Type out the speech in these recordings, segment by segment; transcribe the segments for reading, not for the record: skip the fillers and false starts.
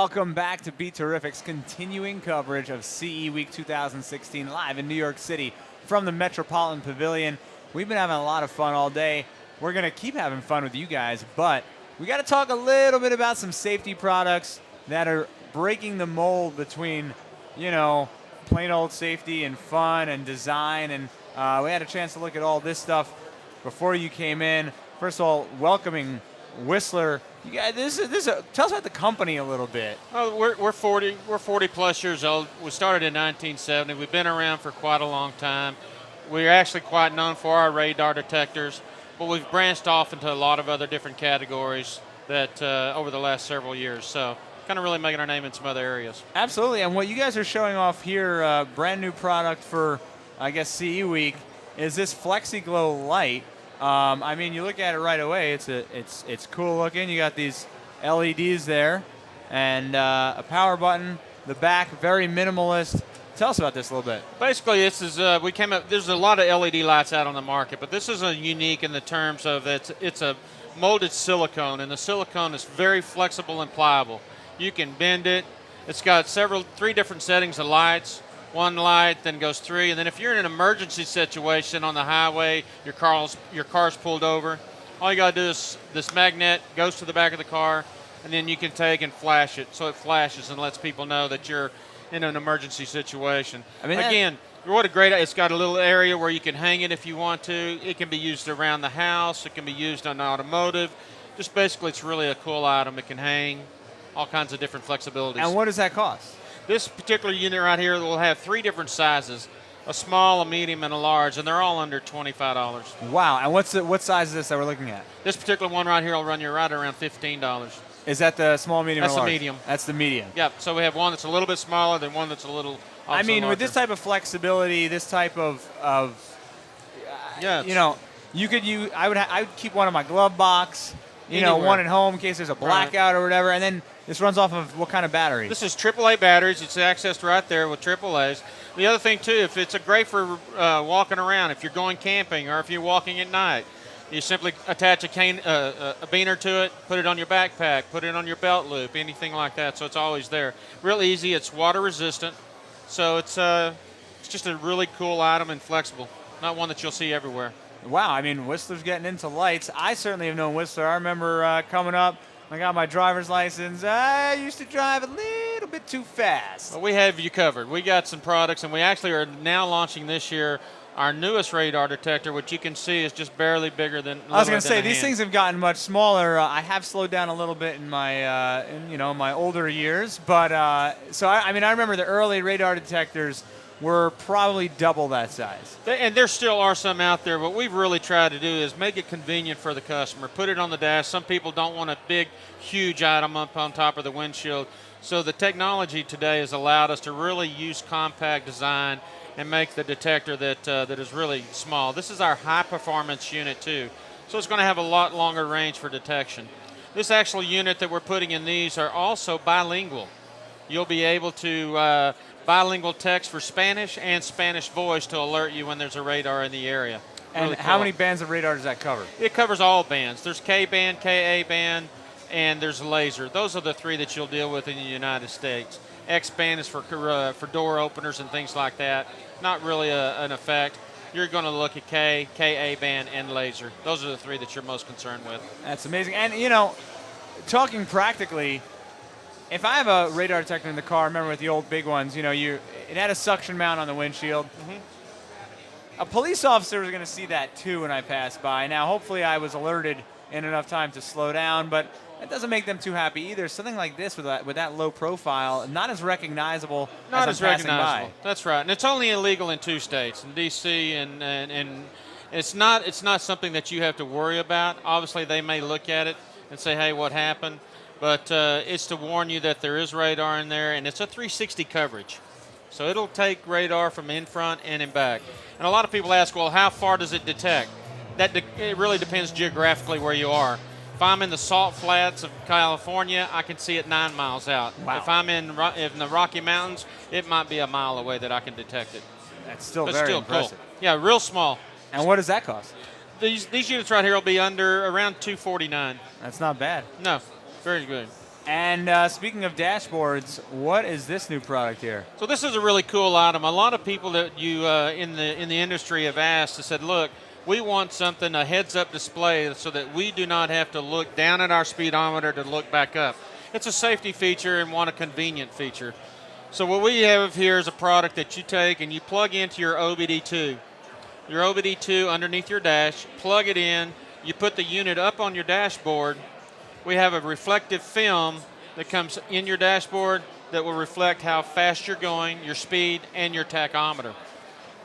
Welcome back to BeTerrific's continuing coverage of CE Week 2016 live in New York City from the Metropolitan Pavilion. We've been having a lot of fun all day. We're going to keep having fun with you guys, but we got to talk a little bit about some safety products that are breaking the mold between, plain old safety and fun and design. And we had a chance to look at all this stuff before you came in. First of all, welcoming Whistler. You guys, tell us about the company a little bit. Oh, we're 40 plus years old. We started in 1970. We've been around for quite a long time. We're actually quite known for our radar detectors, but we've branched off into a lot of other different categories that over the last several years. So kind of really making our name in some other areas. Absolutely, and what you guys are showing off here, brand new product for, I guess, CE Week, is this Flexi Glow light. You look at it right away. It's cool looking. You got these LEDs there, and a power button. The back, very minimalist. Tell us about this a little bit. Basically, this is we came up. There's a lot of LED lights out on the market, but this is a unique in the terms of it's a molded silicone, and the silicone is very flexible and pliable. You can bend it. It's got three different settings of lights. One light, then goes three, and then if you're in an emergency situation on the highway, your car's pulled over, all you gotta do is this magnet goes to the back of the car, and then you can take and flash it, so it flashes and lets people know that you're in an emergency situation. Again, what a great! It's got a little area where you can hang it if you want to. It can be used around the house. It can be used on automotive. Just basically, it's really a cool item. It can hang, all kinds of different flexibilities. And what does that cost? This particular unit right here will have three different sizes, a small, a medium, and a large, and they're all under $25. Wow, and what size is this that we're looking at? This particular one right here will run you right around $15. Is that the small, medium, That's or large? the medium. That's the medium. Yep, so we have one that's a little bit smaller than one that's a little larger. With this type of flexibility, this type of I would keep one in my glove box, Anywhere. one at home in case there's a blackout or whatever, and then this runs off of what kind of battery? This is AAA batteries. It's accessed right there with AAAs. The other thing, too, if it's great for walking around, if you're going camping or if you're walking at night, you simply attach a beaner to it, put it on your backpack, put it on your belt loop, anything like that, so it's always there. Real easy. It's water resistant, so it's just a really cool item and flexible, not one that you'll see everywhere. Wow, Whistler's getting into lights. I certainly have known Whistler. I remember coming up, I got my driver's license. I used to drive a little bit too fast. Well, we have you covered. We got some products, and we actually are now launching this year our newest radar detector, which you can see is just barely bigger than. I was going to say these things have gotten much smaller. I have slowed down a little bit in my, my older years, but I remember the early radar detectors were probably double that size. And there still are some out there. What we've really tried to do is make it convenient for the customer. Put it on the dash. Some people don't want a big, huge item up on top of the windshield. So the technology today has allowed us to really use compact design and make the detector that is really small. This is our high-performance unit, too. So it's going to have a lot longer range for detection. This actual unit that we're putting in these are also bilingual. You'll be able to bilingual text for Spanish and Spanish voice to alert you when there's a radar in the area. And really how cool. many bands of radar does that cover? It covers all bands. There's K-band, KA-band, and there's laser. Those are the three that you'll deal with in the United States. X-band is for door openers and things like that. Not really an effect. You're going to look at KA-band, and laser. Those are the three that you're most concerned with. That's amazing. And, talking practically, if I have a radar detector in the car, remember with the old big ones, it had a suction mount on the windshield. Mm-hmm. A police officer was going to see that too when I passed by. Now, hopefully I was alerted in enough time to slow down, but that doesn't make them too happy either. Something like this with that low profile, not as recognizable as I'm passing by. That's right. And it's only illegal in 2 states, in D.C. and it's not something that you have to worry about. Obviously, they may look at it and say, hey, what happened? But it's to warn you that there is radar in there, and it's a 360 coverage. So it'll take radar from in front and in back. And a lot of people ask, well, how far does it detect? It really depends geographically where you are. If I'm in the salt flats of California, I can see it 9 miles out. Wow. If I'm in the Rocky Mountains, it might be a mile away that I can detect it. That's still but very still impressive. Cool. Yeah, real small. And what does that cost? These units right here will be around $249. That's not bad. No, very good. And speaking of dashboards, what is this new product here? So this is a really cool item. A lot of people that you in the industry have asked and said, look, we want something, a heads-up display, so that we do not have to look down at our speedometer to look back up. It's a safety feature and a convenient feature. So what we have here is a product that you take and you plug into your OBD2. Your OBD2 underneath your dash, plug it in, you put the unit up on your dashboard. We have a reflective film that comes in your dashboard that will reflect how fast you're going, your speed, and your tachometer.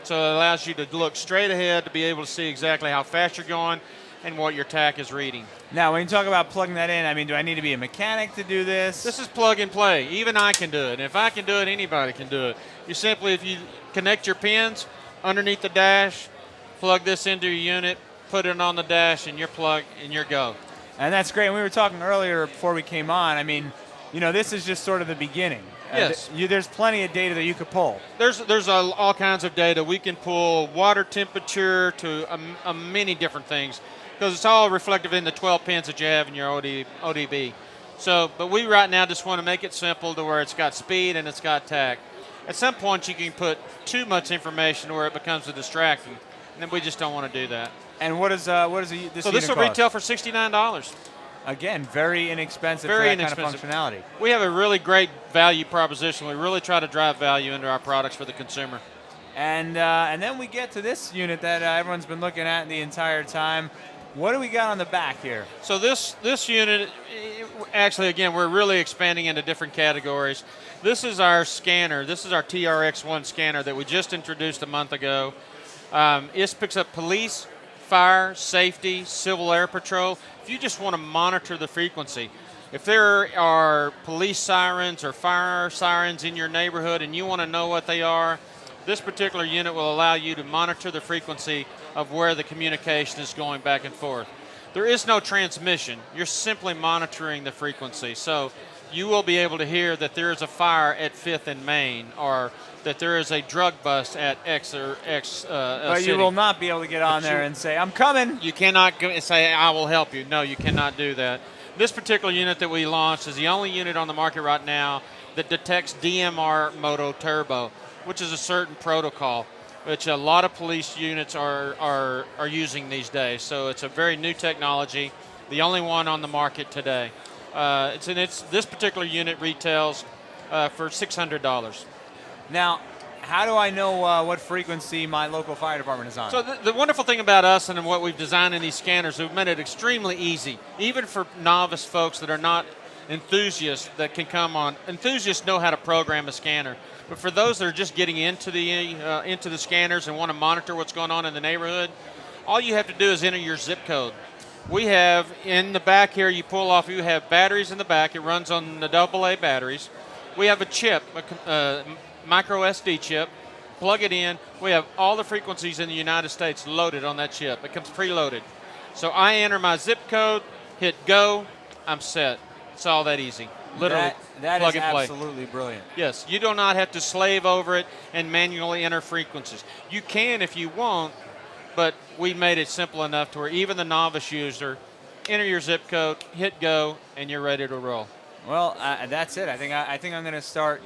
So it allows you to look straight ahead to be able to see exactly how fast you're going and what your tach is reading. Now, when you talk about plugging that in, I mean, do I need to be a mechanic to do this? This is plug and play. Even I can do it. And if I can do it, anybody can do it. You simply, if you connect your pins underneath the dash, plug this into your unit, put it on the dash, and you're plugged, and you're go. And that's great. We were talking earlier before we came on. I mean, this is just sort of the beginning. Yes. There's plenty of data that you could pull. There's all kinds of data. We can pull water temperature to many different things because it's all reflective in the 12 pins that you have in your ODB. So, but we right now just want to make it simple to where it's got speed and it's got tach. At some point, you can put too much information where it becomes a distraction, and then we just don't want to do that. And what is this? So this will retail for $69. Again, very inexpensive for that kind of functionality. We have a really great value proposition. We really try to drive value into our products for the consumer. And then we get to this unit that everyone's been looking at the entire time. What do we got on the back here? So this unit, actually, again, we're really expanding into different categories. This is our scanner. This is our TRX1 scanner that we just introduced a month ago. It picks up police, fire, safety, civil air patrol. If you just want to monitor the frequency, if there are police sirens or fire sirens in your neighborhood and you want to know what they are, this particular unit will allow you to monitor the frequency of where the communication is going back and forth. There is no transmission. You're simply monitoring the frequency. So you will be able to hear that there is a fire at 5th and Main, or that there is a drug bust at X or X But city. you will not be able to get on there and say, I'm coming. You cannot say, I will help you. No, you cannot do that. This particular unit that we launched is the only unit on the market right now that detects DMR Moto Turbo, which is a certain protocol, which a lot of police units are using these days. So it's a very new technology, the only one on the market today. This particular unit retails for $600. Now, how do I know what frequency my local fire department is on? So the wonderful thing about us and what we've designed in these scanners, we've made it extremely easy, even for novice folks that are not enthusiasts that can come on. Enthusiasts know how to program a scanner, but for those that are just getting into the scanners and want to monitor what's going on in the neighborhood, all you have to do is enter your zip code. We have in the back here, you pull off, you have batteries in the back. It runs on the AA batteries. We have a chip, a micro SD chip. Plug it in. We have all the frequencies in the United States loaded on that chip. It comes preloaded. So I enter my zip code, hit go, I'm set. It's all that easy. Literally, that plug is and play. absolutely brilliant. Yes, you do not have to slave over it and manually enter frequencies. You can if you want, but we made it simple enough to where even the novice user, enter your zip code, hit go, and you're ready to roll. Well, that's it. I think I'm going to start,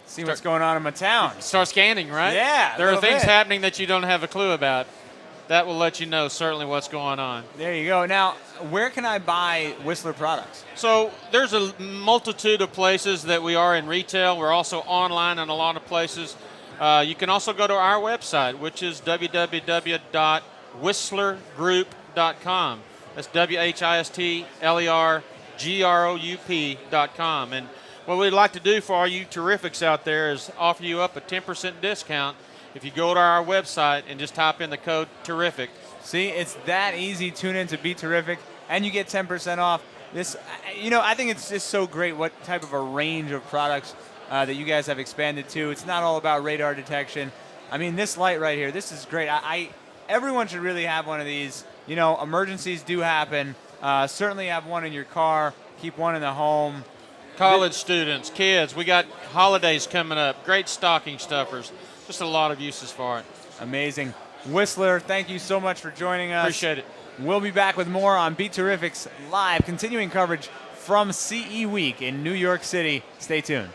see what's going on in my town. Start scanning, right? Yeah. There are things happening that you don't have a clue about. That will let you know certainly what's going on. There you go. Now, where can I buy Whistler products? So there's a multitude of places that we are in retail. We're also online in a lot of places. You can also go to our website, which is www.whistlergroup.com. That's WHISTLERGROUP.com. And what we'd like to do for all you terrifics out there is offer you up a 10% discount if you go to our website and just type in the code TERRIFIC. See, it's that easy. Tune in to BeTerrific, and you get 10% off. This, I think it's just so great what type of a range of products that you guys have expanded to. It's not all about radar detection. I mean, this light right here, this is great. Everyone should really have one of these. Emergencies do happen. Certainly have one in your car. Keep one in the home. College students, kids, we got holidays coming up. Great stocking stuffers. Just a lot of uses for it. Amazing. Whistler, thank you so much for joining us. Appreciate it. We'll be back with more on BeTerrific's live continuing coverage from CE Week in New York City. Stay tuned.